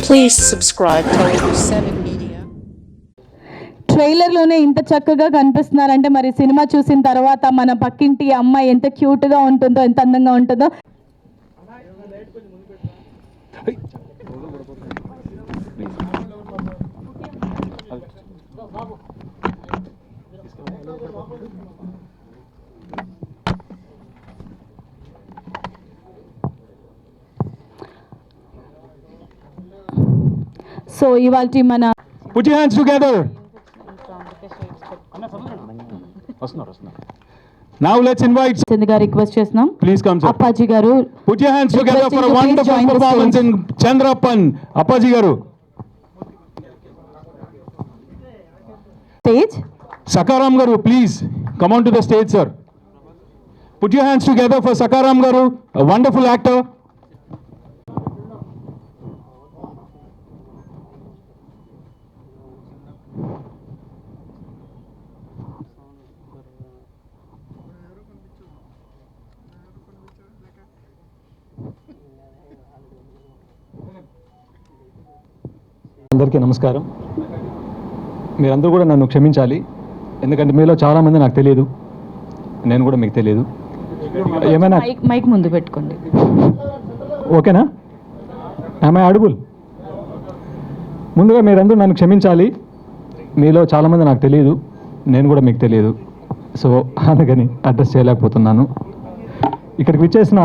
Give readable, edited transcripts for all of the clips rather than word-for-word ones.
Please subscribe Telugu 7 Media. ట్రైలర్లోనే ఇంత చక్కగా కనిపిస్తున్నారంటే మరి సినిమా చూసిన తర్వాత మన పక్కింటి అమ్మాయి ఎంత క్యూట్గా ఉంటుందో, ఎంత అందంగా ఉంటుందో. సో ఇవాల్టి మన Put your hands together. Now let's invite. సింధిగా రిక్వెస్ట్ చేస్తున్నాం. Please come, sir. అప్పాజీ గారు. Put your hands together for a wonderful performance in Chandrappan. Appaji garu. Stage. Sakaram garu, please come on to the stage, sir. Put your hands together for Sakaram garu, a wonderful actor. అందరికీ నమస్కారం. మీరందరూ కూడా నన్ను క్షమించాలి, ఎందుకంటే మీలో చాలామంది నాకు తెలియదు, నేను కూడా మీకు తెలియదు. ఏమైనా మైక్ ముందు పెట్టుకోండి, ఓకేనా? ఆమె అడుగులు ముందుగా మీరందరూ నన్ను క్షమించాలి, మీలో చాలామంది నాకు తెలియదు, నేను కూడా మీకు తెలియదు. సో అందుకని అడ్రస్ చేయలేకపోతున్నాను. ఇక్కడికి విచ్చేసిన,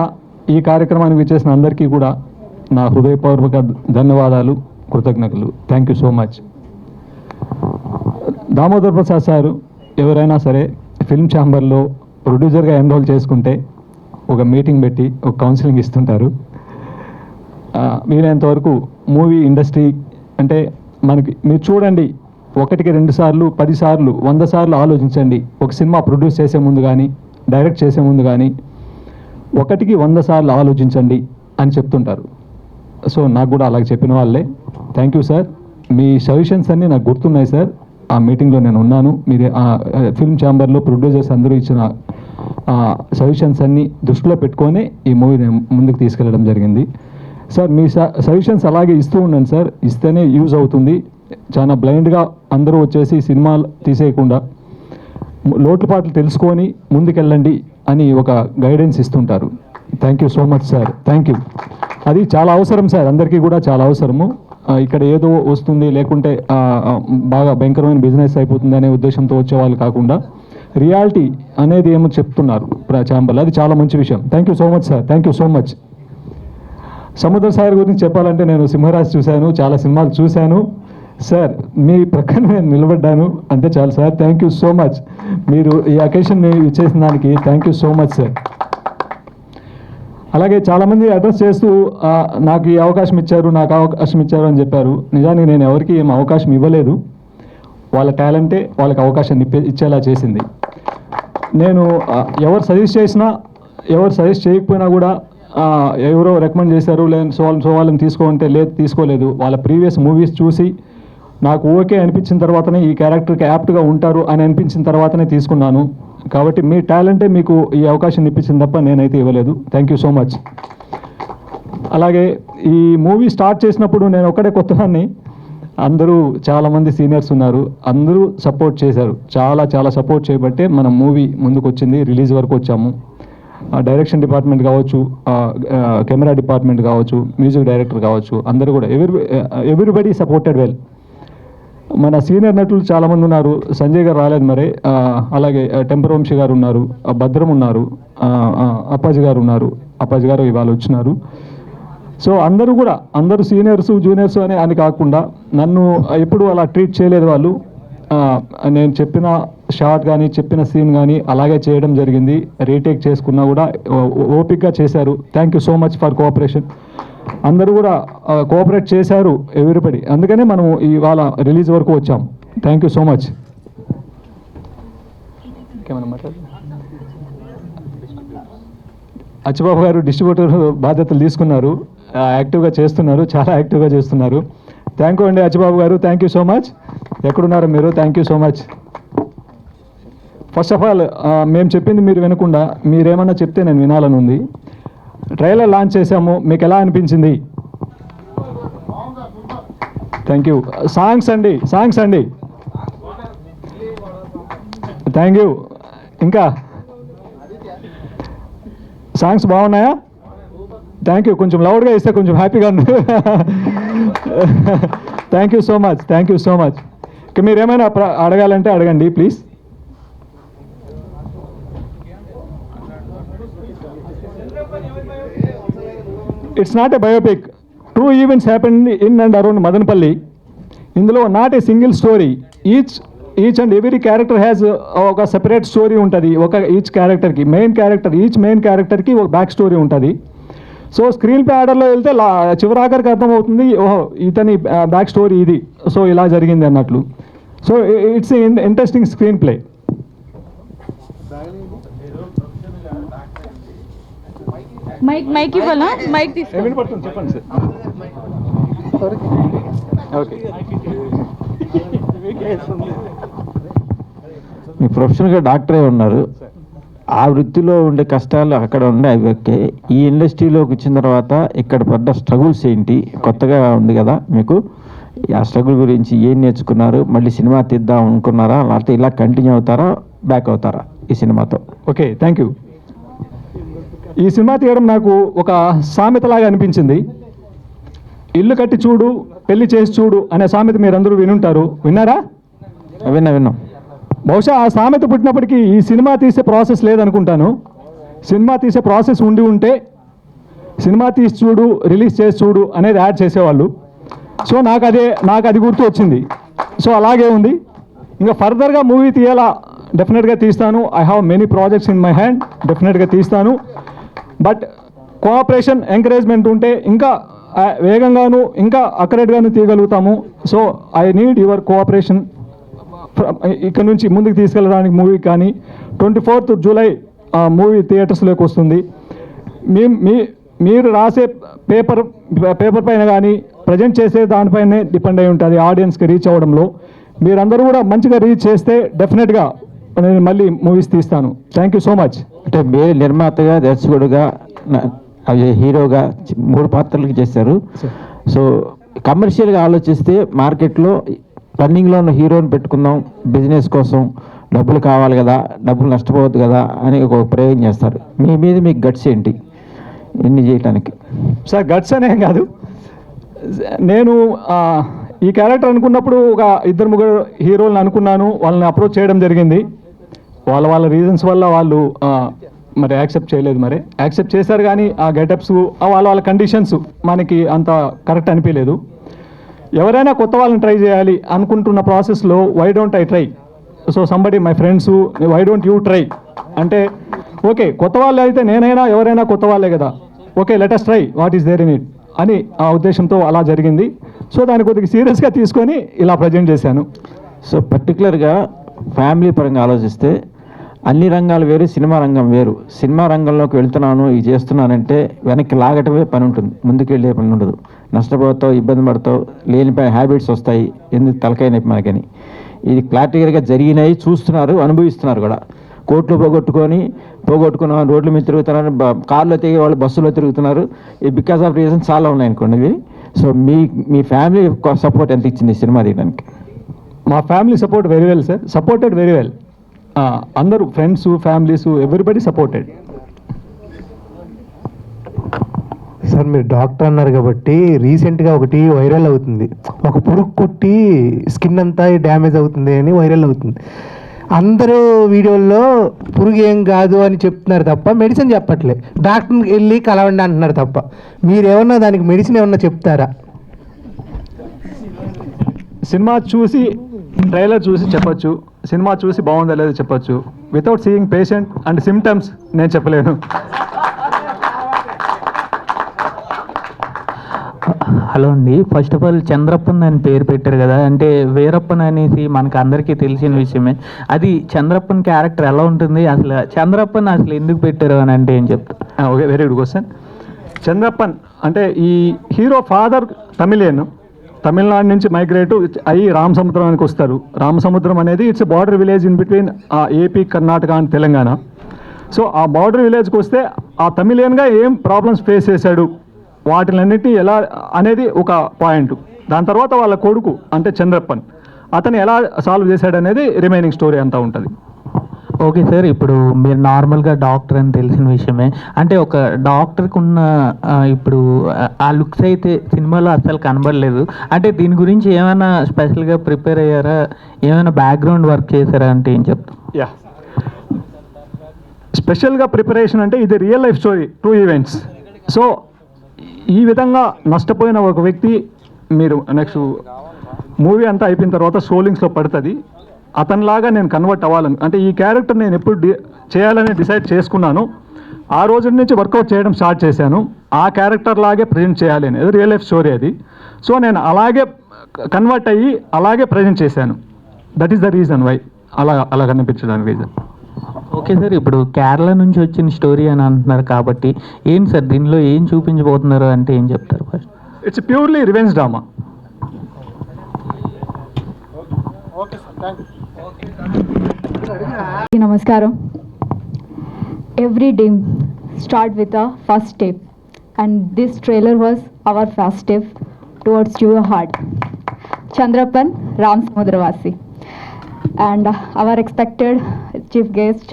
ఈ కార్యక్రమానికి విచ్చేసిన అందరికీ కూడా నా హృదయపూర్వక ధన్యవాదాలు, కృతజ్ఞతలు. Thank you so much. Damodar Prasad sir ఎవరైనా సరే ఫిల్మ్ ఛాంబర్లో ప్రొడ్యూసర్గా ఎన్రోల్ చేసుకుంటే ఒక మీటింగ్ పెట్టి ఒక కౌన్సిలింగ్ ఇస్తుంటారు. వీలైనంతవరకు మూవీ ఇండస్ట్రీ అంటే మనకి, మీరు చూడండి, 1కి 2 సార్లు 10 సార్లు 100 సార్లు ఆలోచించండి. ఒక సినిమా ప్రొడ్యూస్ చేసే ముందు కానీ, డైరెక్ట్ చేసే ముందు కానీ 1కి 100 సార్లు ఆలోచించండి అని చెప్తుంటారు. సో నాకు కూడా అలాగే చెప్పిన వాళ్ళే. Thank you sir. Me suggestions అన్నీ నాకు గుర్తున్నాయి సార్. ఆ మీటింగ్లో నేను ఉన్నాను. మీరు ఫిల్మ్ ఛాంబర్లో ప్రొడ్యూసర్స్ అందరూ ఇచ్చిన సజెషన్స్ అన్నీ దృష్టిలో పెట్టుకొని ఈ మూవీని ముందుకు తీసుకెళ్ళడం జరిగింది. సార్ మీ సజెషన్స్ అలాగే ఇస్తూ ఉండండి సార్, ఇస్తేనే యూజ్ అవుతుంది. చాలా బ్లైండ్గా అందరూ వచ్చేసి సినిమాలు తీసేయకుండా లోటుపాట్లు తెలుసుకొని ముందుకెళ్ళండి అని ఒక గైడెన్స్ ఇస్తుంటారు. Thank you so much sir. Thank you. అది చాలా అవసరం సార్, అందరికీ కూడా చాలా అవసరము. ఇక్కడ ఏదో వస్తుంది, లేకుంటే బాగా భయంకరమైన బిజినెస్ అయిపోతుంది అనే ఉద్దేశంతో వచ్చేవాళ్ళు కాకుండా రియాలిటీ అనేది ఏమో చెప్తున్నారు ఛాంబర్లో, అది చాలా మంచి విషయం. Thank you so much sir. Thank you so much. సముద్ర సార్ గురించి చెప్పాలంటే, నేను సింహరాజ్ చూశాను, చాలా సినిమాలు చూశాను సార్. మీ ప్రక్కన నేను నిలబడ్డాను, అంతే చాలు sir. Thank you so much. మీరు ఈ అకేషన్ ఇచ్చేసిన దానికి thank you so much sir. అలాగే చాలామంది అడ్రస్ చేస్తూ నాకు ఈ అవకాశం ఇచ్చారు, నాకు అవకాశం ఇచ్చారు అని చెప్పారు. నిజానికి నేను ఎవరికి ఏం అవకాశం ఇవ్వలేదు. వాళ్ళ టాలెంటే వాళ్ళకి అవకాశాన్ని ఇచ్చేలా చేసింది. నేను ఎవరు సజెస్ట్ చేసినా, ఎవరు సజెస్ట్ చేయకపోయినా కూడా ఎవరో రికమెండ్ చేశారు, సో వాళ్ళని తీసుకోమంటే లేదు, తీసుకోలేదు. వాళ్ళ ప్రీవియస్ మూవీస్ చూసి నాకు ఓకే అనిపించిన తర్వాతనే, ఈ క్యారెక్టర్కి యాప్ట్గా ఉంటారు అని అనిపించిన తర్వాతనే తీసుకున్నాను. కాబట్టి మీ టాలెంటే మీకు ఈ అవకాశం ఇప్పించింది తప్ప నేనైతే ఇవ్వలేదు. Thank you so much. అలాగే ఈ మూవీ స్టార్ట్ చేసినప్పుడు నేను ఒక్కడే కొత్తదాన్ని, అందరూ చాలామంది సీనియర్స్ ఉన్నారు, అందరూ సపోర్ట్ చేశారు. చాలా సపోర్ట్ చేయబట్టే మన మూవీ ముందుకు వచ్చింది, రిలీజ్ వరకు వచ్చాము. డైరెక్షన్ డిపార్ట్మెంట్ కావచ్చు, కెమెరా డిపార్ట్మెంట్ కావచ్చు, మ్యూజిక్ డైరెక్టర్ కావచ్చు, అందరూ కూడా ఎవ్రీబడి సపోర్టెడ్ వెల్. మన సీనియర్ నటులు చాలామంది ఉన్నారు. సంజయ్ గారు రాలేదు మరి, అలాగే టెంపర్ వంశీ గారు ఉన్నారు, భద్రం ఉన్నారు, అప్పాజీ గారు ఉన్నారు. అప్పాజీ గారు ఇవాళ వచ్చినారు. సో అందరూ కూడా, అందరూ సీనియర్స్ జూనియర్స్ అని కాకుండా నన్ను ఎప్పుడు అలా ట్రీట్ చేయలేదు వాళ్ళు. నేను చెప్పిన షాట్ కానీ, చెప్పిన సీన్ కానీ అలాగే చేయడం జరిగింది. రీటేక్ చేసుకున్నా కూడా ఓపిక్గా చేశారు. Thank you so much for cooperation. అందరూ కూడా కోఆపరేట్ చేశారు ఎవ్రీబడి. అందుకనే మనం ఇవాళ రిలీజ్ వరకు వచ్చాం. Thank you so much. Achibabu గారు డిస్ట్రిబ్యూటర్ బాధ్యతలు తీసుకున్నారు, యాక్టివ్గా చేస్తున్నారు, చాలా యాక్టివ్గా చేస్తున్నారు. థ్యాంక్ యూ అండి అచ్చిబాబు గారు. Thank you so much. ఎక్కడున్నారు మీరు? Thank you so much. First of all మేము చెప్పింది మీరు వినకుండా మీరేమన్నా చెప్తే నేను వినాలని ఉంది. ట్రైలర్ లాంచ్ చేశాము, మీకు ఎలా అనిపించింది? Thank you. సాంగ్స్ అండి థ్యాంక్ యూ. ఇంకా సాంగ్స్ బాగున్నాయా? Thank you. కొంచెం లౌడ్గా ఇస్తే కొంచెం హ్యాపీగా ఉంది. Thank you so much. ఇక మీరు ఏమైనా అడగాలంటే అడగండి please. It's not a biopic. True events happen in and around Madanapalle. ఇందులో not a single story. Each and every character has ఒక సెపరేట్ స్టోరీ ఉంటుంది. ఈచ్ మెయిన్ క్యారెక్టర్కి ఒక బ్యాక్ స్టోరీ ఉంటుంది. సో స్క్రీన్ ప్లే ఆర్డర్లో వెళ్తే చివరాఖరికి అర్థమవుతుంది, ఓహో ఇతని బ్యాక్ స్టోరీ ఇది, సో ఇలా జరిగింది అన్నట్లు. So it's interesting screenplay. Mic ఇవ్వాలా? మైక్ చెప్పండి సార్. ఓకే. మీ ప్రొఫెషనల్గా డాక్టరే ఉన్నారు, ఆ వృత్తిలో ఉండే కష్టాలు అక్కడ ఉండే అవి ఓకే. ఈ ఇండస్ట్రీలోకి వచ్చిన తర్వాత ఇక్కడ పడ్డ స్ట్రగుల్స్ ఏంటి? కొత్తగా ఉంది కదా మీకు, ఆ స్ట్రగుల్ గురించి ఏం నేర్చుకున్నారు? మళ్ళీ సినిమా తీద్దాం అనుకున్నారా, లేకపోతే ఇలా కంటిన్యూ అవుతారా, బ్యాక్ అవుతారా ఈ సినిమాతో? Okay, thank you. ఈ సినిమా తీయడం నాకు ఒక సామెతలాగా అనిపించింది. ఇల్లు కట్టి చూడు, పెళ్లి చేసి చూడు అనే సామెత మీరందరూ విన్నారా? విన్నాం. బహుశా ఆ సామెత పుట్టినప్పటికీ ఈ సినిమా తీసే ప్రాసెస్ లేదనుకుంటాను. సినిమా తీసే ప్రాసెస్ ఉంటే సినిమా తీసి చూడు, రిలీజ్ చేసి చూడు అనేది యాడ్ చేసేవాళ్ళు. సో నాకు అది గుర్తు వచ్చింది. సో అలాగే ఉంది. ఇంకా ఫర్దర్గా మూవీ తీయాలా, డెఫినెట్గా తీస్తాను. I have many projects in my hand, డెఫినెట్గా తీస్తాను. బట్ కోఆపరేషన్, ఎంకరేజ్మెంట్ ఉంటే ఇంకా వేగంగాను ఇంకా అక్యురేట్గాను తీయగలుగుతాము. So I need your cooperation ఇక్కడ నుంచి ముందుకు తీసుకెళ్ళడానికి మూవీ. కానీ 24th జూలై మూవీ థియేటర్స్లోకి వస్తుంది. మీరు రాసే పేపర్ పైన కానీ ప్రజెంట్ చేసే దానిపైనే డిపెండ్ అయి ఉంటుంది ఆడియన్స్కి రీచ్ అవ్వడంలో. మీరందరూ కూడా మంచిగా రీచ్ చేస్తే డెఫినెట్గా నేను మళ్ళీ మూవీస్ తీస్తాను. Thank you so much. అంటే మీరు నిర్మాతగా, దర్శకుడుగా, హీరోగా 3 పాత్రలకి చేశారు. సో కమర్షియల్గా ఆలోచిస్తే మార్కెట్లో రన్నింగ్లో ఉన్న హీరోని పెట్టుకుందాం, బిజినెస్ కోసం డబ్బులు కావాలి కదా, డబ్బులు నష్టపోవద్దు కదా అని ఒక ప్రయోగం చేస్తారు. మీ మీద మీకు గట్స్ ఏంటి ఇన్ని చేయటానికి? సార్ గట్స్ అనేం కాదు. నేను ఈ క్యారెక్టర్ అనుకున్నప్పుడు ఒక 2-3 హీరోలను అనుకున్నాను. వాళ్ళని అప్రోచ్ చేయడం జరిగింది. వాళ్ళ రీజన్స్ వల్ల వాళ్ళు మరి యాక్సెప్ట్ చేయలేదు. మరి యాక్సెప్ట్ చేశారు కానీ ఆ గెటప్స్, వాళ్ళ కండిషన్స్ మనకి అంత కరెక్ట్ అనిపించలేదు. ఎవరైనా కొత్త వాళ్ళని ట్రై చేయాలి అనుకుంటున్న ప్రాసెస్లో why don't I try? So somebody my friends, why don't you try అంటే, ఓకే కొత్త వాళ్ళే అయితే నేనైనా ఎవరైనా కొత్త వాళ్ళే కదా, okay let us try what is there in it అని ఆ ఉద్దేశంతో అలా జరిగింది. సో దాన్ని కొద్దిగా సీరియస్గా తీసుకొని ఇలా ప్రజెంట్ చేశాను. సో పర్టికులర్గా ఫ్యామిలీ పరంగా ఆలోచిస్తే అన్ని రంగాలు వేరు, సినిమా రంగం వేరు. సినిమా రంగంలోకి వెళ్తున్నాను, ఇది చేస్తున్నానంటే వెనక్కి లాగటమే పని ఉంటుంది, ముందుకు వెళ్ళే పని ఉండదు. నష్టపోతావు, ఇబ్బంది పడతావు, లేనిపై హ్యాబిట్స్ వస్తాయి, ఎందుకు తలకాయ నొప్పి మనకని. ఇది క్లారిటీగా జరిగినాయి, చూస్తున్నారు, అనుభవిస్తున్నారు కూడా. కోట్లు పోగొట్టుకున్న రోడ్ల మీద తిరుగుతున్నారు, కార్లో తిరిగే వాళ్ళు బస్సులో తిరుగుతున్నారు. బికాస్ ఆఫ్ రీజన్స్ చాలా ఉన్నాయి అనుకోండి ఇవి. సో మీ ఫ్యామిలీ సపోర్ట్ ఎంత ఇచ్చింది సినిమా తీయడానికి? మా family support very well sir, supported very well. అందరూ friends, families, everybody supported. Sir మీరు డాక్టర్ అన్నారు కాబట్టి రీసెంట్గా ఒకటి వైరల్ అవుతుంది, ఒక పురుగు కుట్టి స్కిన్ అంతా డ్యామేజ్ అవుతుంది అని వైరల్ అవుతుంది. అందరూ వీడియోల్లో పురుగు ఏం కాదు అని చెప్తున్నారు తప్ప మెడిసిన్ చెప్పట్లే. డాక్టర్కి వెళ్ళి కలవండి అంటున్నారు తప్ప. మీరేమన్నా దానికి మెడిసిన్ ఏమన్నా చెప్తారా? సినిమా చూసి, ట్రైలర్ చూసి చెప్పొచ్చు, సినిమా చూసి బాగుందా లేదో చెప్పొచ్చు. Without seeing patient and symptoms నేను చెప్పలేను. హలో అండి, ఫస్ట్ ఆఫ్ ఆల్ చంద్రప్పన్ అని పేరు పెట్టారు కదా, అంటే వీరప్పన్ అనేసి మనకు అందరికీ తెలిసిన విషయమే. అది చంద్రప్పన్ క్యారెక్టర్ ఎలా ఉంటుంది, అసలు చంద్రప్పన్ అసలు ఎందుకు పెట్టారు అని అంటే ఏం చెప్తారు? Okay, very good question. Chandrappan అంటే ఈ హీరో ఫాదర్ తమిళనాడు నుంచి మైగ్రేట్ అయ్యి రామసముద్రానికి వస్తారు. రామసముద్రం అనేది it's border village in between AP, Karnataka and Telangana. So ఆ బార్డర్ విలేజ్కి వస్తే ఆ తమిళియన్గా ఏం ప్రాబ్లమ్స్ ఫేస్ చేశాడు, వాటిలన్నిటినీ ఎలా అనేది ఒక పాయింట్. దాని తర్వాత వాళ్ళ కొడుకు అంటే చంద్రప్పన్ అతను ఎలా సాల్వ్ చేశాడనేది రిమైనింగ్ స్టోరీ అంతా ఉంటుంది. ఓకే సార్, ఇప్పుడు మీరు నార్మల్గా డాక్టర్ అని తెలిసిన విషయమే. అంటే ఒక డాక్టర్కి ఉన్న ఇప్పుడు ఆ లుక్స్ అయితే సినిమాలో అస్సలు కనబడలేదు. అంటే దీని గురించి ఏమైనా స్పెషల్గా ప్రిపేర్ అయ్యారా, ఏమైనా బ్యాక్గ్రౌండ్ వర్క్ చేశారా అంటే ఏం చెప్తాం? యా, స్పెషల్గా ప్రిపరేషన్ అంటే ఇది real life story, true events. So ఈ విధంగా నష్టపోయిన ఒక వ్యక్తి మీరు నెక్స్ట్ మూవీ అంతా అయిపోయిన తర్వాత స్క్రోలింగ్స్లో పడుతుంది. అతనిలాగా నేను కన్వర్ట్ అవ్వాలని, అంటే ఈ క్యారెక్టర్ నేను ఎప్పుడు చేయాలని డిసైడ్ చేసుకున్నాను. ఆ రోజు నుంచి వర్కౌట్ చేయడం స్టార్ట్ చేశాను. ఆ క్యారెక్టర్ లాగే ప్రజెంట్ చేయాలి అనేది రియల్ లైఫ్ స్టోరీ అది. సో నేను అలాగే కన్వర్ట్ అయ్యి అలాగే ప్రజెంట్ చేశాను. That is the reason why అలా కనిపించడానికి రీజన్. ఓకే సార్, ఇప్పుడు కేరళ నుంచి వచ్చిన స్టోరీ అని అంటున్నారు కాబట్టి ఏంటి సార్ దీనిలో ఏం చూపించబోతున్నారు అంటే ఏం చెప్తారు first? It's purely revenge drama. Namaskaram. Every day start with a first step, and this trailer was our first step towards your heart. Chandrapan Ram Samudravasi, and our expected chief guest,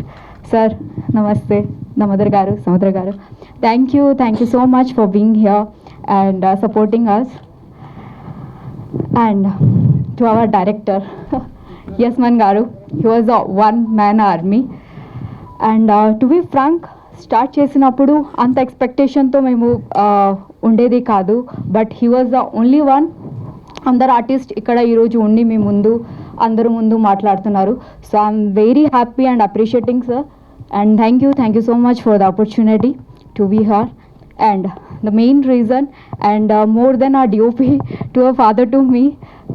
Sir. Namaste, Damodar Garu, Samudra Garu. Thank you so much for being here and supporting us. And to our director, Yasman Garu, he was a one-man army. And to be frank, start చేసినప్పుడు అంత ఎక్స్పెక్టేషన్తో మేము ఉండేది కాదు. But he was the only one. అందరు artist ఇక్కడ ఈరోజు ఉండి మీ ముందు అందరూ ముందు మాట్లాడుతున్నారు. So I'm very happy and appreciating sir. And thank you so much for the opportunity to be here. And the main reason and more than a DOP to a father to me,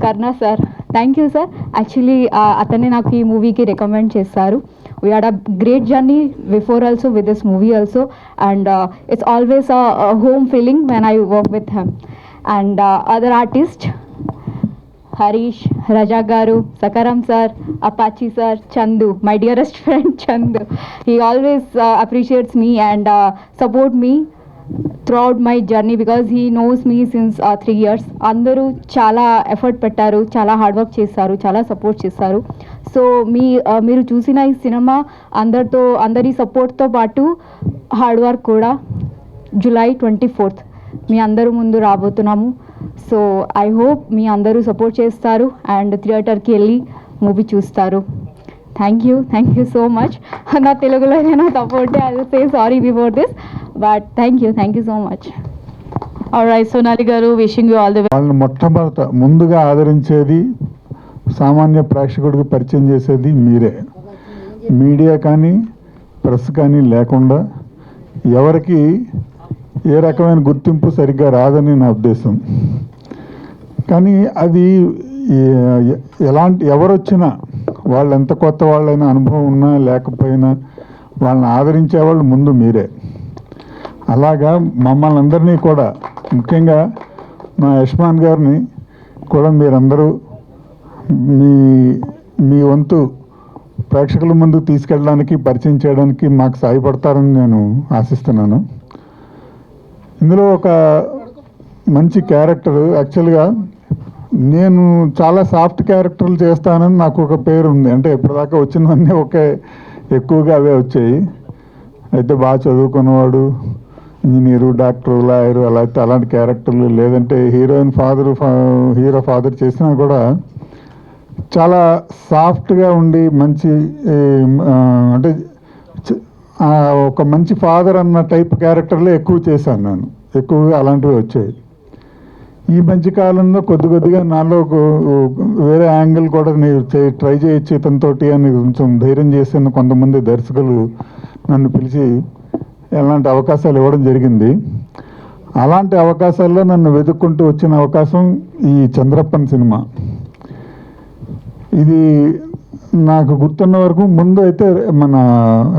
Karna sir. Thank you sir. Actually atane naaku ee movie ki recommend chesaru. We had a great journey before also with this movie also, and it's always a home feeling when I work with him. And other artists, Harish, Raja Garu, Sakaram sir, Apache sir, Chandu, my dearest friend Chandu. He always appreciates me and support me throughout my journey because he knows me since 3 years. అందరూ చాలా effort పెట్టారు, చాలా hard work చేశారు, చాలా support చేశారు. So మీరు చూసిన ఈ సినిమా అందరి సపోర్ట్తో పాటు హార్డ్ వర్క్ కూడా July 24th మీ అందరూ ముందు రాబోతున్నాము. సో ఐ హోప్ మీ అందరూ సపోర్ట్ చేస్తారు అండ్ థియేటర్కి వెళ్ళి మూవీ చూస్తారు. Thank you so much. నా తెలుగులో ఏదైనా support I will say sorry before this, but thank you so much. Alright Sonali గారు, విషింగ్ యూ ఆల్ ది వాళ్ళని మొట్టమొదట ముందుగా ఆదరించేది, సామాన్య ప్రేక్షకుడికి పరిచయం చేసేది మీరే. మీడియా కానీ ప్రెస్ కానీ లేకుండా ఎవరికి ఏ రకమైన గుర్తింపు సరిగ్గా రాదని నా ఉద్దేశం. కానీ అది ఎవరు వచ్చినా వాళ్ళు ఎంత కొత్త వాళ్ళైనా, అనుభవం ఉన్నా లేకపోయినా వాళ్ళని ఆదరించేవాళ్ళు ముందు మీరే. అలాగా మమ్మల్ని అందరినీ కూడా, ముఖ్యంగా మా యశ్మాన్ గారిని కూడా మీరందరూ మీ వంతు ప్రేక్షకుల ముందు తీసుకెళ్ళడానికి, పరిచయం చేయడానికి మాకు సహాయపడతారని నేను ఆశిస్తున్నాను. ఇందులో ఒక మంచి క్యారెక్టర్, యాక్చువల్గా నేను చాలా సాఫ్ట్ క్యారెక్టర్లు చేస్తానని నాకు ఒక పేరు ఉంది. అంటే ఇప్పటిదాకా వచ్చినవన్నీ ఎక్కువగా అవే వచ్చాయి. అయితే బాగా చదువుకున్నవాడు, ఇంజనీరు, డాక్టరు, లాయరు, అలా అయితే అలాంటి క్యారెక్టర్లు, లేదంటే హీరో ఫాదర్ చేసినా కూడా చాలా సాఫ్ట్గా ఉండి మంచి అంటే ఒక మంచి ఫాదర్ అన్న టైప్ క్యారెక్టర్లే ఎక్కువ చేశాను నేను. ఎక్కువగా అలాంటివి వచ్చాయి. ఈ మధ్యకాలంలో కొద్దిగా నాలో వేరే యాంగిల్ కూడా నేను ట్రై చేయొచ్చు ఇతనితోటి అని కొంచెం ధైర్యం చేసిన కొంతమంది దర్శకులు నన్ను పిలిచి ఎలాంటి అవకాశాలు ఇవ్వడం జరిగింది. అలాంటి అవకాశాల్లో నన్ను వెతుక్కుంటూ వచ్చిన అవకాశం ఈ చంద్రప్పన్ సినిమా. ఇది నాకు గుర్తున్న వరకు ముందు అయితే మన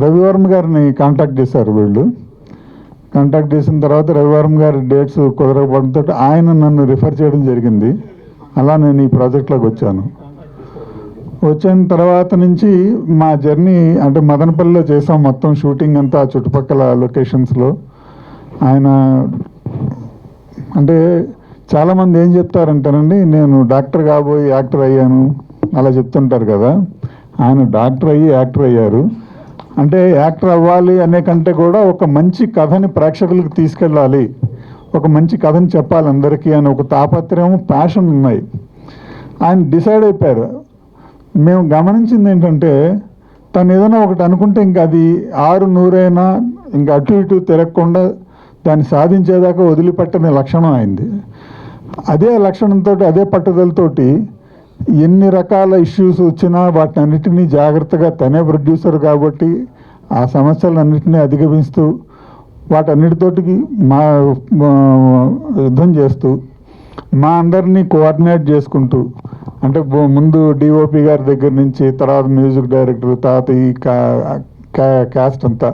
రవివర్మ గారిని కాంటాక్ట్ చేశారు వీళ్ళు. కాంటాక్ట్ చేసిన తర్వాత రవివర్మ గారి డేట్స్ కుదరకపోవడంతో ఆయన నన్ను రిఫర్ చేయడం జరిగింది. అలా నేను ఈ ప్రాజెక్ట్లోకి వచ్చాను. వచ్చిన తర్వాత నుంచి మా జర్నీ అంటే మదనపల్లిలో చేసాం మొత్తం షూటింగ్ అంతా, చుట్టుపక్కల లొకేషన్స్లో. ఆయన అంటే చాలామంది ఏం చెప్తారంటారండి, నేను డాక్టర్ కాబోయి యాక్టర్ అయ్యాను అలా చెప్తుంటారు కదా. ఆయన డాక్టర్ అయ్యి యాక్టర్ అయ్యారు అంటే యాక్టర్ అవ్వాలి అనే కంటే కూడా ఒక మంచి కథని ప్రేక్షకులకు తీసుకెళ్ళాలి, ఒక మంచి కథని చెప్పాలి అందరికీ అని ఒక తాపత్రయం, ప్యాషన్ ఉన్నాయి. ఆయన డిసైడ్ అయిపోయారు. మేము గమనించింది ఏంటంటే తను ఏదైనా ఒకటి అనుకుంటే ఇంకా అది 600 అయినా ఇంకా అటు ఇటు తిరగకుండా దాన్ని సాధించేదాకా వదిలిపెట్టని లక్షణం అయింది. అదే లక్షణంతో, అదే పట్టుదలతోటి ఎన్ని రకాల ఇష్యూస్ వచ్చినా వాటిని అన్నిటినీ జాగ్రత్తగా, తనే ప్రొడ్యూసర్ కాబట్టి ఆ సమస్యలన్నింటినీ అధిగమిస్తూ వాటన్నిటితోటికి యుద్ధం చేస్తూ మా అందరినీ కోఆర్డినేట్ చేసుకుంటూ, అంటే ముందు డిఓపి గారి దగ్గర నుంచి, తర్వాత మ్యూజిక్ డైరెక్టర్, తర్వాత ఈ క్యాస్ట్ అంతా,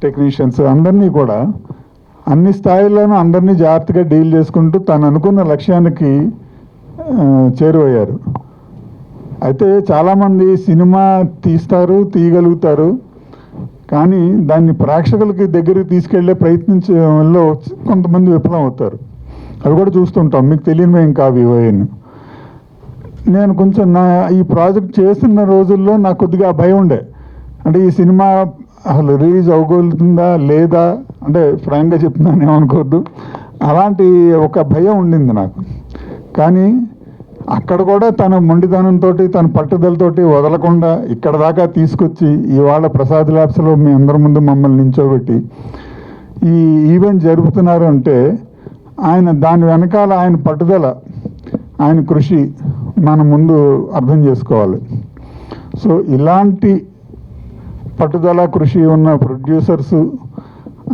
టెక్నీషియన్స్ అందరినీ కూడా అన్ని స్థాయిల్లోనూ అందరినీ జాగ్రత్తగా డీల్ చేసుకుంటూ తను అనుకున్న లక్ష్యానికి చేరువయ్యారు. అయితే చాలామంది సినిమా తీయగలుగుతారు, కానీ దాన్ని ప్రేక్షకులకి దగ్గరికి తీసుకెళ్లే ప్రయత్నించడంలో కొంతమంది విఫలం అవుతారు. అవి కూడా చూస్తుంటాం, మీకు తెలియనివేం కావు ఇవన్నీ. నేను కొంచెం ఈ ప్రాజెక్ట్ చేస్తున్న రోజుల్లో నాకు కొద్దిగా భయం ఉండే, అంటే ఈ సినిమా అసలు రిలీజ్ అవ్వగలుగుతుందా లేదా, అంటే ఫ్రాంక్గా చెప్తున్నాను ఏమనుకోవద్దు, అలాంటి ఒక భయం ఉండింది నాకు. కానీ అక్కడ కూడా తన మొండితనంతో, తన పట్టుదలతోటి వదలకుండా ఇక్కడ దాకా తీసుకొచ్చి ఇవాళ ప్రసాద్ ల్యాబ్స్లో మీ అందరి ముందు మమ్మల్ని నించోబెట్టి ఈ ఈవెంట్ జరుపుతున్నారు అంటే ఆయన దాని వెనకాల ఆయన పట్టుదల, ఆయన కృషి మనం ముందు అర్థం చేసుకోవాలి. సో ఇలాంటి పట్టుదల, కృషి ఉన్న ప్రొడ్యూసర్సు,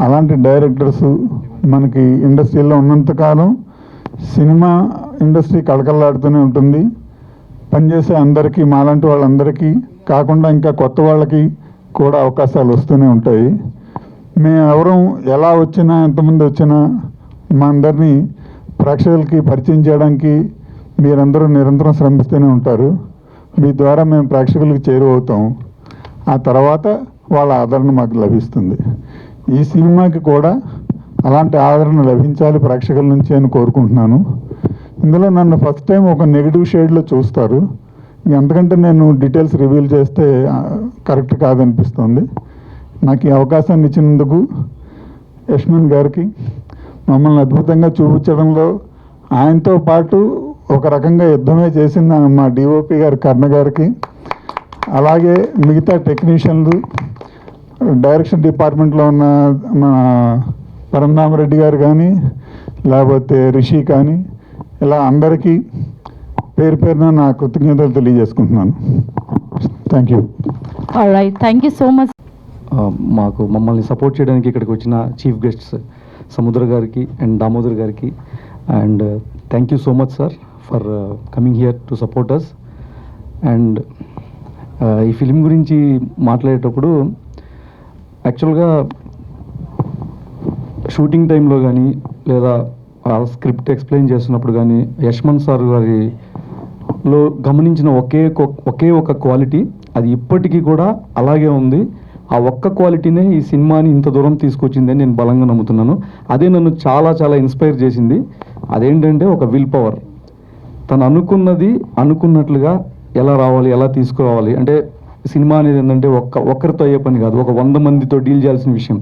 అలాంటి డైరెక్టర్సు మనకి ఇండస్ట్రీలో ఉన్నంతకాలం సినిమా ఇండస్ట్రీ కళకళలాడుతూనే ఉంటుంది. పనిచేసే అందరికీ, మాలాంటి వాళ్ళందరికీ కాకుండా ఇంకా కొత్త వాళ్ళకి కూడా అవకాశాలు వస్తూనే ఉంటాయి. మేము ఎవరం ఎలా వచ్చినా, ఎంతమంది వచ్చినా మా అందరినీ ప్రేక్షకులకి పరిచయం చేయడానికి మీరందరూ నిరంతరం శ్రమిస్తూనే ఉంటారు. మీ ద్వారా మేము ప్రేక్షకులకి చేరువవుతాం. ఆ తర్వాత వాళ్ళ ఆదరణ మాకు లభిస్తుంది. ఈ సినిమాకి కూడా అలాంటి ఆదరణ లభించాలి ప్రేక్షకుల నుంచి అని కోరుకుంటున్నాను. ఇందులో నన్ను ఫస్ట్ టైం ఒక నెగిటివ్ షేడ్లో చూస్తారు. ఎంతకంటే నేను డీటెయిల్స్ రివీల్ చేస్తే కరెక్ట్ కాదనిపిస్తుంది. నాకు ఈ అవకాశాన్ని ఇచ్చినందుకు యశ్మన్ గారికి, మమ్మల్ని అద్భుతంగా చూపించడంలో ఆయనతో పాటు ఒక రకంగా యుద్ధమే చేసిన మా డిఓపి గారు కర్ణ గారికి, అలాగే మిగతా టెక్నీషియన్లు, డైరెక్షన్ డిపార్ట్మెంట్లో ఉన్న మా పరంధామరెడ్డి గారు కానీ, లేకపోతే రిషి కానీ, ఇలా అందరికీ పేరు పేరున నా కృతజ్ఞతలు తెలియజేసుకుంటున్నాను. Thank you. Alright, thank you so much. మమ్మల్ని సపోర్ట్ చేయడానికి ఇక్కడికి వచ్చిన చీఫ్ గెస్ట్స్ సముద్ర గారికి అండ్ దామోదర్ గారికి, and thank you so much sir for coming here to support us. And ఈ ఫిలిం గురించి మాట్లాడేటప్పుడు యాక్చువల్గా షూటింగ్ టైంలో కానీ లేదా స్క్రిప్ట్ ఎక్స్ప్లెయిన్ చేస్తున్నప్పుడు కానీ యశ్మన్ సార్ గారిలో గమనించిన ఒకే ఒక క్వాలిటీ, అది ఇప్పటికీ కూడా అలాగే ఉంది. ఆ ఒక్క క్వాలిటీనే ఈ సినిమాని ఇంత దూరం తీసుకొచ్చిందని నేను బలంగా నమ్ముతున్నాను. అదే నన్ను చాలా చాలా ఇన్స్పైర్ చేసింది. అదేంటంటే ఒక విల్ పవర్. తను అనుకున్నది అనుకున్నట్లుగా ఎలా రావాలి, ఎలా తీసుకురావాలి. అంటే సినిమా అనేది ఏంటంటే ఒక్కరితో అయ్యే పని కాదు, ఒక 100 మందితో డీల్ చేయాల్సిన విషయం.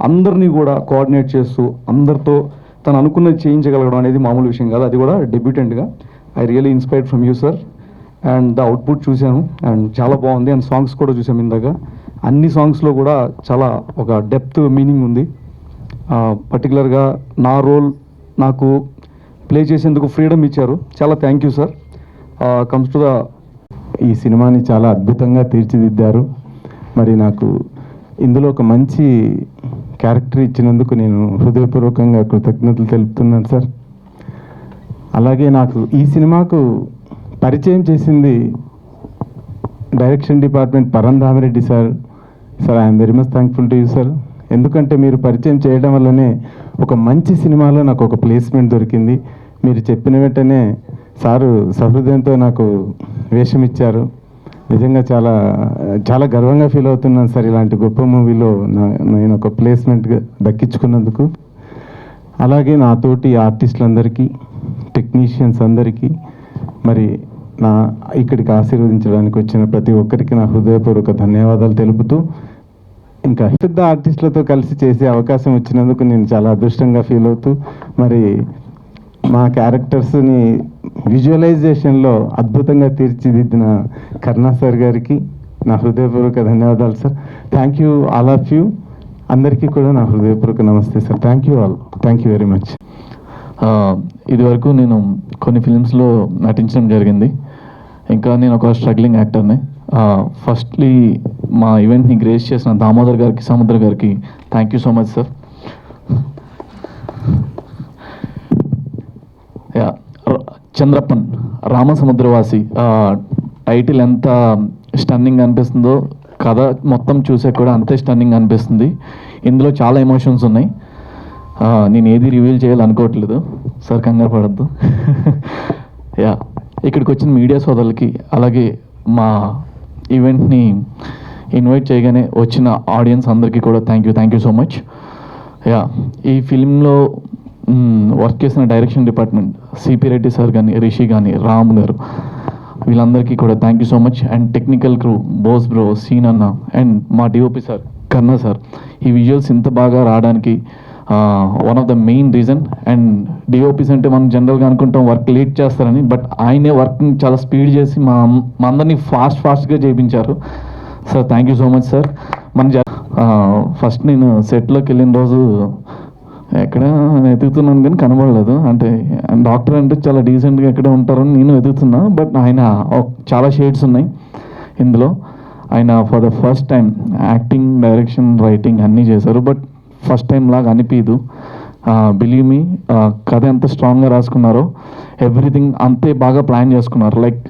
అందరినీ కూడా కోఆర్డినేట్ చేస్తూ అందరితో తను అనుకున్నది చేయించగలగడం అనేది మామూలు విషయం కాదు. అది కూడా డెబ్యూటెంట్గా. I really inspired from you sir. And the output చూశాను అండ్ చాలా బాగుంది. అండ్ సాంగ్స్ కూడా చూసాం ఇందాక. అన్ని సాంగ్స్లో కూడా చాలా ఒక డెప్త్ మీనింగ్ ఉంది. పర్టికులర్గా నా రోల్ నాకు ప్లే చేసేందుకు ఫ్రీడమ్ ఇచ్చారు. చాలా thank you sir. Comes to the ఈ సినిమాని చాలా అద్భుతంగా తీర్చిదిద్దారు. మరి నాకు ఇందులో ఒక మంచి క్యారెక్టర్ ఇచ్చినందుకు నేను హృదయపూర్వకంగా కృతజ్ఞతలు తెలుపుతున్నాను సార్. అలాగే నాకు ఈ సినిమాకు పరిచయం చేసింది direction department పరంధామిరెడ్డి sir. Sir I'm very much thankful to you sir. ఎందుకంటే మీరు పరిచయం చేయడం వల్లనే ఒక మంచి సినిమాలో నాకు ఒక ప్లేస్మెంట్ దొరికింది. మీరు చెప్పిన వెంటనే సారు సహృదయంతో నాకు వేషం ఇచ్చారు. నిజంగా చాలా చాలా గర్వంగా ఫీల్ అవుతున్నాను సార్. ఇలాంటి గొప్ప మూవీలో నేను ఒక ప్లేస్మెంట్గా దక్కించుకున్నందుకు. అలాగే నాతోటి ఆర్టిస్టులందరికీ టెక్నీషియన్స్ అందరికీ, మరి నా ఇక్కడికి ఆశీర్వదించడానికి వచ్చిన ప్రతి ఒక్కరికి నా హృదయపూర్వక ధన్యవాదాలు తెలుపుతూ, ఇంకా పెద్ద ఆర్టిస్టులతో కలిసి చేసే అవకాశం వచ్చినందుకు నేను చాలా అదృష్టంగా ఫీల్ అవుతూ, మరి మా క్యారెక్టర్స్ని విజువలైజేషన్లో అద్భుతంగా తీర్చిదిద్దిన కర్ణా సార్ గారికి నా హృదయపూర్వక ధన్యవాదాలు sir. Thank you all of you. అందరికీ కూడా నా హృదయపూర్వక నమస్తే sir. Thank you all. Thank you very much. ఇదివరకు నేను కొన్ని ఫిలిమ్స్లో నటించడం జరిగింది. ఇంకా నేను ఒక స్ట్రగ్లింగ్ యాక్టర్ని. ఫస్ట్లీ మా ఈవెంట్ని గ్రేస్ చేసిన దామోదర్ గారికి, సముద్ర గారికి thank you so much sir. Chandrappan Ramasamudravasi title ఎంత స్టన్నింగ్ అనిపిస్తుందో, కథ మొత్తం చూసే కూడా అంతే స్టన్నింగ్ అనిపిస్తుంది. ఇందులో చాలా ఎమోషన్స్ ఉన్నాయి. నేను ఏది రివీల్ చేయాలనుకోవట్లేదు సార్, కంగారు పడద్దు. ఇక్కడికి వచ్చిన మీడియా సోదరులకి, అలాగే మా ఈవెంట్ని ఇన్వైట్ చేయగానే వచ్చిన ఆడియన్స్ అందరికీ కూడా థ్యాంక్ యూ సో మచ్. ఈ ఫిల్మ్లో వర్క్ చేసిన direction department CP Reddy sir కానీ, రిషి కానీ, రామ్ గారు, వీళ్ళందరికీ కూడా thank you so much. And technical crew Bose bro, సీన్ అన్న, అండ్ మా డిఓపి సార్ కర్ణా సార్. ఈ విజువల్స్ ఇంత బాగా రావడానికి one of the main reason. And DOPs అంటే మనం జనరల్గా అనుకుంటాం వర్క్ లేట్ చేస్తారని, బట్ ఆయనే వర్క్ని చాలా స్పీడ్ చేసి మా అందరినీ ఫాస్ట్గా చేయించారు sir. Thank you so much sir. First నేను సెట్లోకి వెళ్ళిన రోజు ఎక్కడ ఎదుగుతున్నాను కానీ కనబడలేదు. అంటే డాక్టర్ అంటే చాలా డీసెంట్గా ఎక్కడ ఉంటారని నేను ఎదుగుతున్నా, బట్ ఆయన చాలా షేడ్స్ ఉన్నాయి ఇందులో. ఆయన for the first time acting, direction, writing అన్నీ చేశారు, బట్ ఫస్ట్ టైం లాగా అనిపించదు. బిలీవ్ మీ, కథ ఎంత స్ట్రాంగ్గా రాసుకున్నారో, ఎవ్రీథింగ్ అంతే బాగా ప్లాన్ చేసుకున్నారు. లైక్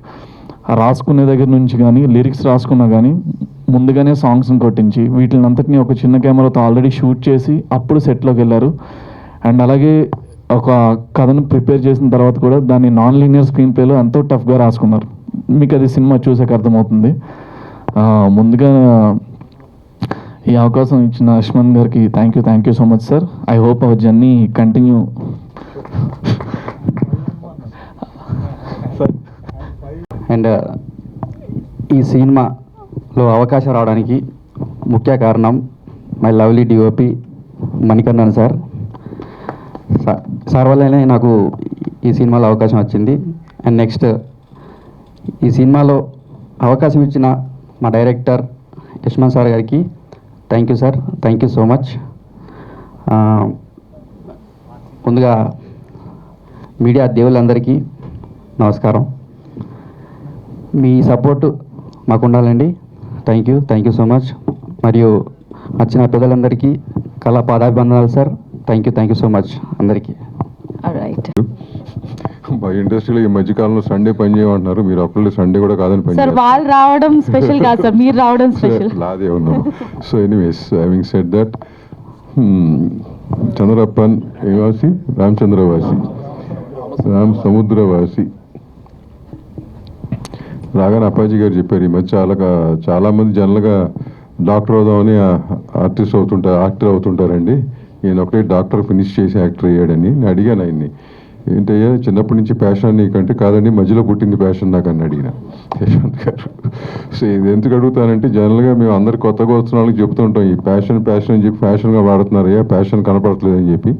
రాసుకునే దగ్గర నుంచి కానీ, లిరిక్స్ రాసుకున్నా కానీ ముందుగానే సాంగ్స్ని కొట్టించి వీటిని అంతటినీ ఒక చిన్న కెమెరాతో ఆల్రెడీ షూట్ చేసి అప్పుడు సెట్లోకి వెళ్ళారు. అండ్ అలాగే ఒక కథను ప్రిపేర్ చేసిన తర్వాత కూడా దాన్ని నాన్ లీనియర్ స్క్రీన్ ప్లేలో ఎంతో టఫ్గా రాసుకున్నారు. మీకు అది సినిమా చూసాక అర్థమవుతుంది. ముందుగా ఈ అవకాశం ఇచ్చిన అశ్మన్ గారికి thank you so much sir. I hope our journey continue. And ఈ సినిమాలో అవకాశం రావడానికి ముఖ్య కారణం my lovely DOP Manikarnan sir. Sir వల్లనే నాకు ఈ సినిమాలో అవకాశం వచ్చింది. అండ్ నెక్స్ట్ ఈ సినిమాలో అవకాశం ఇచ్చిన మా డైరెక్టర్ యశ్మన్ సార్ గారికి thank you sir. Thank you so much. ముందుగా మీడియా దేవుళ్ళందరికీ నమస్కారం. మీ సపోర్టు మాకు ఉండాలండి. Thank you so much. మరియు వచ్చిన పెద్దలందరికీ కళా పాదాభివందనాలు sir. Thank you so much అందరికీ. మా ఇండస్ట్రీలో ఈ మధ్యకాలంలో సండే పని చేయమంటున్నారు. మీరు ఒక్కళ్ళు సండే కూడా కాదని పని సార్, వాళ్ళు రావడం స్పెషల్ కాదు సార్, మీరు రావడం స్పెషల్. లాదే ఉన్నాం. So anyways, having said that, Chandrappan ఏవాసి, రామచంద్రవాసి, రామ్ సముద్రవాసి. రాగానే అప్పాజీ గారు చెప్పారు, ఈ మధ్య చాలామంది జనరల్గా డాక్టర్ అవుదామని యాక్టర్ అవుతుంటారండి. ఈయన ఒకటే డాక్టర్ ఫినిష్ చేసి యాక్టర్ అయ్యాడని. నేను అడిగాను ఆయన్ని, ఏంటయ్యా చిన్నప్పటి నుంచి ప్యాషన్ నీకంటే, కాదండి మధ్యలో పుట్టింది ప్యాషన్ నాకు అని అడిగిన యశ్వంత్ గారు. సో ఇది ఎందుకు అడుగుతానంటే, జనరల్గా మేము అందరు కొత్తగా వచ్చిన వాళ్ళకి చెప్తుంటాం ఈ ప్యాషన్ అని చెప్పి ఫ్యాషన్గా వాడుతున్నారయ్యా, ప్యాషన్ కనపడట్లేదని చెప్పి.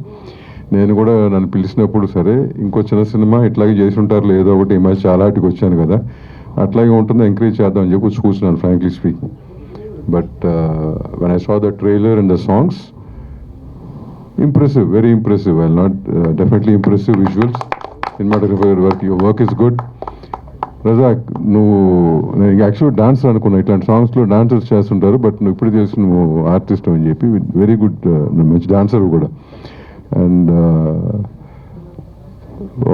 నేను కూడా నన్ను పిలిచినప్పుడు సరే ఇంకో చిన్న సినిమా ఇట్లాగే చేసి ఉంటారు లేదో ఒకటి, ఈ మధ్య చాలా ఆటికి వచ్చాను కదా, అట్లాగే ఉంటుందో ఎంకరేజ్ చేద్దామని చెప్పి వచ్చి కూర్చున్నాను frankly speaking. But when I saw the trailer and the songs, impressive, very impressive. Well, not definitely impressive visuals. Cinematography work, your work is good. Razak, నేను యాక్చువల్ డాన్సర్ అనుకున్నా, ఇట్లాంటి సాంగ్స్లో డాన్సర్స్ చేస్తుంటారు, బట్ నువ్వు ఇప్పుడు తెలిసి నువ్వు ఆర్టిస్ట్ అని చెప్పి వెరీ గుడ్, మంచి డాన్సర్ కూడా. అండ్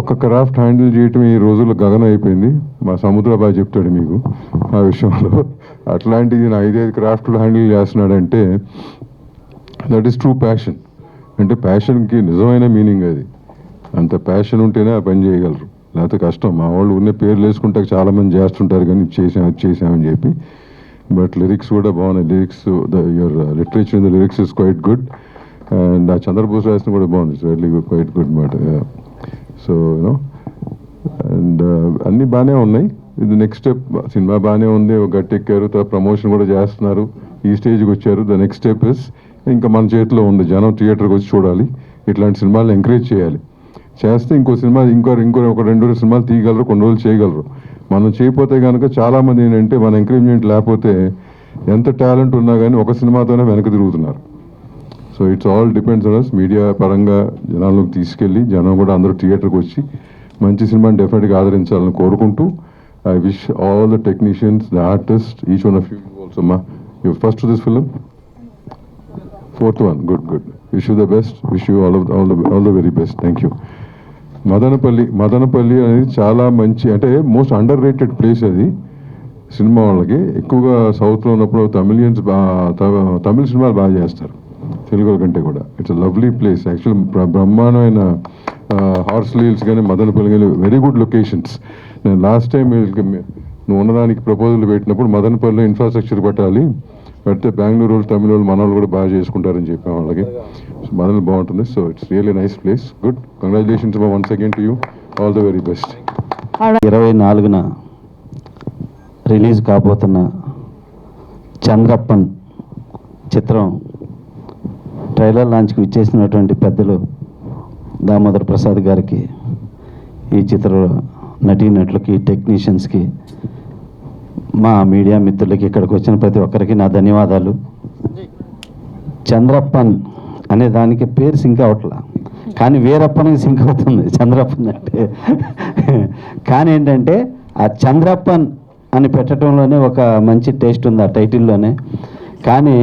ఒక్క క్రాఫ్ట్ హ్యాండిల్ చేయటం ఈ రోజుల్లో గగనం అయిపోయింది. మా సముద్ర బాగా చెప్తాడు మీకు ఆ విషయంలో. అట్లాంటిది నా 5 క్రాఫ్ట్లు హ్యాండిల్ చేస్తున్నాడంటే దట్ ఈస్ ట్రూ ప్యాషన్. అంటే ప్యాషన్కి నిజమైన మీనింగ్ అది. అంత ప్యాషన్ ఉంటేనే ఆ పని చేయగలరు, లేకపోతే కష్టం. మా వాళ్ళు ఉన్న పేర్లు వేసుకుంటే చాలామంది చేస్తుంటారు కానీ ఇది చేసామని చెప్పి. బట్ లిరిక్స్ కూడా బాగున్నాయి. Lyrics, your literature in the lyrics is quite good. And ఆ చంద్రబోస్ రాసిన కూడా బాగుంది, ఇట్స్ వెరీ క్వైట్ గుడ్ మాట. సో యూనో అన్నీ బాగానే ఉన్నాయి. ఇది నెక్స్ట్ స్టెప్. సినిమా బాగానే ఉంది, గట్టెక్కారు, తర్వాత ప్రమోషన్ కూడా చేస్తున్నారు, ఈ స్టేజ్కి వచ్చారు. ద నెక్స్ట్ స్టెప్ ఇస్ ఇంకా మన చేతిలో ఉంది. జనం థియేటర్కి వచ్చి చూడాలి, ఇట్లాంటి సినిమాలు ఎంకరేజ్ చేయాలి. చేస్తే ఇంకో సినిమా ఒక 2 సినిమాలు తీయగలరు, కొన్ని రోజులు చేయగలరు. మనం చేయకపోతే కనుక చాలామంది ఏంటంటే మన ఎంకరేజ్మెంట్ లేకపోతే ఎంత టాలెంట్ ఉన్నా కానీ ఒక సినిమాతోనే వెనక తిరుగుతున్నారు. So it's all depends on us. Media పరంగా జనాల్లోకి తీసుకెళ్ళి జనం కూడా అందరూ థియేటర్కి వచ్చి మంచి సినిమాని డెఫినెట్గా ఆదరించాలని కోరుకుంటూ I wish all the technicians, the artists, each one of you also, ma. You're first to this film? Fourth one. Good. Wish you the best. Wish you all the very best. Thank you. Madanapalle అనేది చాలా మంచి, అంటే most under rated place అది cinema వాళ్ళకి. ఎక్కువగా సౌత్లో ఉన్నప్పుడు తమిళ సినిమాలు బాగా చేస్తారు తెలుగు కంటే కూడా. It's a lovely place actual. బ్రహ్మాండమైన హార్స్ లీల్స్ కానీ మదనపల్లి కానీ వెరీ గుడ్ లొకేషన్స్. నేను లాస్ట్ టైం నువ్వు ఉన్నదానికి ప్రపోజల్ పెట్టినప్పుడు మదనపల్లిలో ఇన్ఫ్రాస్ట్రక్చర్ పెట్టాలి, పెడితే బెంగళూరు వాళ్ళు, తమిళ వాళ్ళు, మన వాళ్ళు కూడా బాగా చేసుకుంటారని చెప్పాం వాళ్ళకి. సో మదనపల్లి బాగుంటుంది. So it's really nice place. Good. Congratulations once again to you. All the very best. 24న రిలీజ్ కాబోతున్న చంద్రప్పన్ చిత్రం ట్రైలర్ లాంచ్కి విచ్చేసినటువంటి పెద్దలు దామోదర్ ప్రసాద్ గారికి, ఈ చిత్ర నటీనటులకి, టెక్నీషియన్స్కి, మా మీడియా మిత్రులకి, ఇక్కడికి వచ్చిన ప్రతి ఒక్కరికి నా ధన్యవాదాలు. చంద్రప్పన్ అనే దానికి పేరు సింక్ అవట్లా, కానీ వీరప్పనికి సింక్ అవుతుంది చంద్రప్పన్ అంటే. కానీ ఏంటంటే ఆ చంద్రప్పన్ అని పెట్టడంలోనే ఒక మంచి టేస్ట్ ఉంది ఆ టైటిల్లోనే. కానీ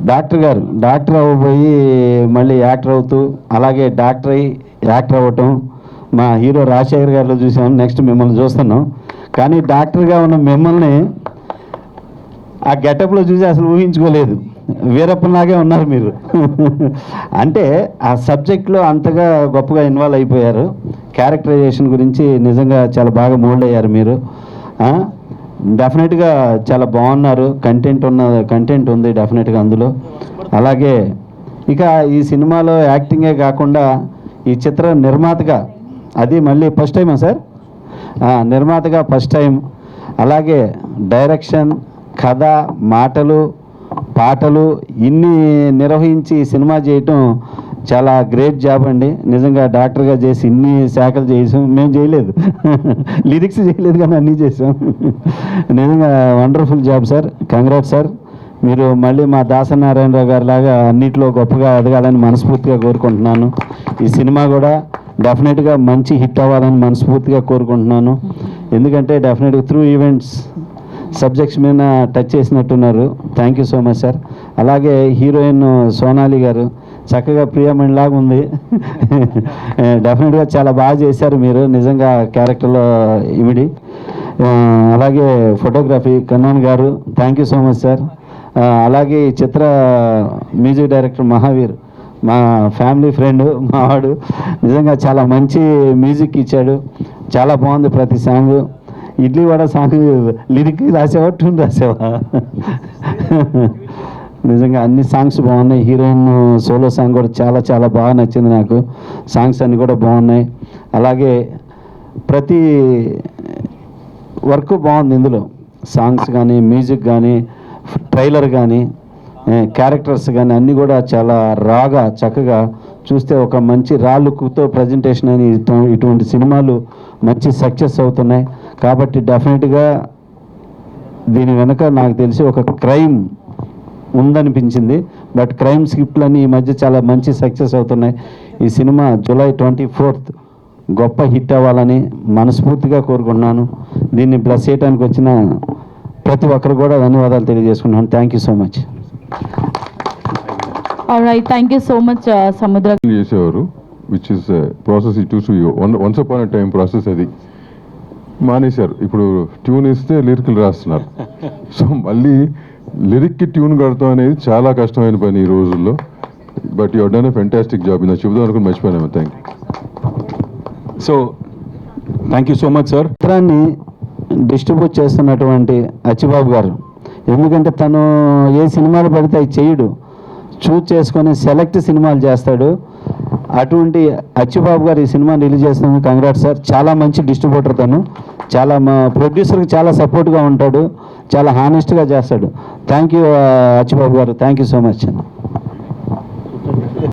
డాక్టర్ అవ్వబోయి మళ్ళీ యాక్టర్ అవుతూ, అలాగే డాక్టర్ అయ్యి యాక్టర్ అవ్వటం మా హీరో రాజశేఖర్ గారిలో చూసాం. నెక్స్ట్ మిమ్మల్ని చూస్తున్నాం. కానీ డాక్టర్గా ఉన్న మిమ్మల్ని ఆ గెటప్లో చూసి అసలు ఊహించుకోలేదు. వీరప్పలాగే ఉన్నారు మీరు. అంటే ఆ సబ్జెక్ట్లో అంతగా గొప్పగా ఇన్వాల్వ్ అయిపోయారు. క్యారెక్టరైజేషన్ గురించి నిజంగా చాలా బాగా మోల్డ్ అయ్యారు మీరు. డెఫినెట్గా చాలా బాగున్నారు. కంటెంట్ ఉంది డెఫినెట్గా అందులో. అలాగే ఇక ఈ సినిమాలో యాక్టింగే కాకుండా ఈ చిత్ర నిర్మాతగా, అది మళ్ళీ ఫస్ట్ టైమా సార్? నిర్మాతగా ఫస్ట్ టైం. అలాగే డైరెక్షన్, కథ, మాటలు, పాటలు ఇన్ని నిర్వహించి సినిమా చేయటం చాలా గ్రేట్ జాబ్ అండి. నిజంగా డాక్టర్గా చేసి ఇన్ని శాఖలు చేసాం. మేము చేయలేదు, లిరిక్స్ చేయలేదు, కానీ అన్నీ చేసాం. నిజంగా wonderful job sir. Congrats sir. మీరు మళ్ళీ మా దాసనారాయణరావు గారి లాగా అన్నింటిలో గొప్పగా ఎదగాలని మనస్ఫూర్తిగా కోరుకుంటున్నాను. ఈ సినిమా కూడా డెఫినెట్గా మంచి హిట్ అవ్వాలని మనస్ఫూర్తిగా కోరుకుంటున్నాను. ఎందుకంటే డెఫినెట్గా త్రూ ఈవెంట్స్ సబ్జెక్ట్స్ మీద టచ్ చేసినట్టున్నారు. Thank you so much sir. అలాగే హీరోయిన్ సోనాలి గారు చక్కగా ప్రియమణిలాగా ఉంది. డెఫినెట్గా చాలా బాగా చేశారు మీరు నిజంగా క్యారెక్టర్లో ఇమిడి. అలాగే ఫోటోగ్రఫీ కన్నాన్ గారు, thank you so much sir. అలాగే ఈ చిత్ర మ్యూజిక్ డైరెక్టర్ మహావీర్, మా ఫ్యామిలీ ఫ్రెండ్, మావాడు, నిజంగా చాలా మంచి మ్యూజిక్ ఇచ్చాడు. చాలా బాగుంది ప్రతి song. Idli vada song lyric రాసేవా, ట్యూన్ రాసేవా? నిజంగా అన్ని సాంగ్స్ బాగున్నాయి. హీరోయిన్ సోలో సాంగ్ కూడా చాలా చాలా బాగా నచ్చింది నాకు. సాంగ్స్ అన్నీ కూడా బాగున్నాయి. అలాగే ప్రతి వర్క్ బాగుంది ఇందులో. సాంగ్స్ కానీ, మ్యూజిక్ కానీ, ట్రైలర్ కానీ, క్యారెక్టర్స్ కానీ అన్నీ కూడా చాలా రాగా చక్కగా చూస్తే ఒక మంచి లుక్తో ప్రజెంటేషన్ అని ఇటువంటి సినిమాలు మంచి సక్సెస్ అవుతున్నాయి. కాబట్టి డెఫినెట్గా దీని వెనక నాకు తెలిసి ఒక క్రైమ్ ఉందనిపించింది. బట్ క్రైమ్ స్క్రిప్ట్లన్నీ ఈ మధ్య చాలా మంచి సక్సెస్ అవుతున్నాయి. ఈ సినిమా జూలై 24th గొప్ప హిట్ అవ్వాలని మనస్ఫూర్తిగా కోరుకుంటున్నాను. దీన్ని బ్లెస్ చేయడానికి వచ్చిన ప్రతి ఒక్కరు కూడా ధన్యవాదాలు తెలియజేసుకుంటున్నాను. Thank you so much. Alright, thank you so much సముద్ర. చేసేవారు which is process it to you once upon a time process. అది మానేశారు. ఇప్పుడు ట్యూన్ ఇస్తే లిరిక్లు రాస్తున్నారు. సో మళ్ళీ లిరిక్కి ట్యూన్ కడతాం అనేది చాలా కష్టమైన పని ఈ రోజుల్లో. But you done a fantastic job. నా చెబుదాం అనుకుని మర్చిపోయాను. Thank you. So thank you so much sir. చిత్రాన్ని డిస్ట్రిబ్యూట్ చేస్తున్నటువంటి అచ్చిబాబు గారు, ఎందుకంటే తను ఏ సినిమాలు పడితే అవి చేయడు, చూజ్ చేసుకొని సెలెక్ట్ సినిమాలు చేస్తాడు. అటువంటి అచ్చుబాబు గారు ఈ సినిమా రిలీజ్ చేస్తున్నాను. Congrats sir. చాలా మంచి డిస్ట్రిబ్యూటర్ తను, చాలా మా ప్రొడ్యూసర్కి చాలా సపోర్ట్గా ఉంటాడు, చాలా హానెస్ట్గా చేస్తాడు. థ్యాంక్ యూ అచ్చుబాబు గారు, థ్యాంక్ యూ సో మచ్.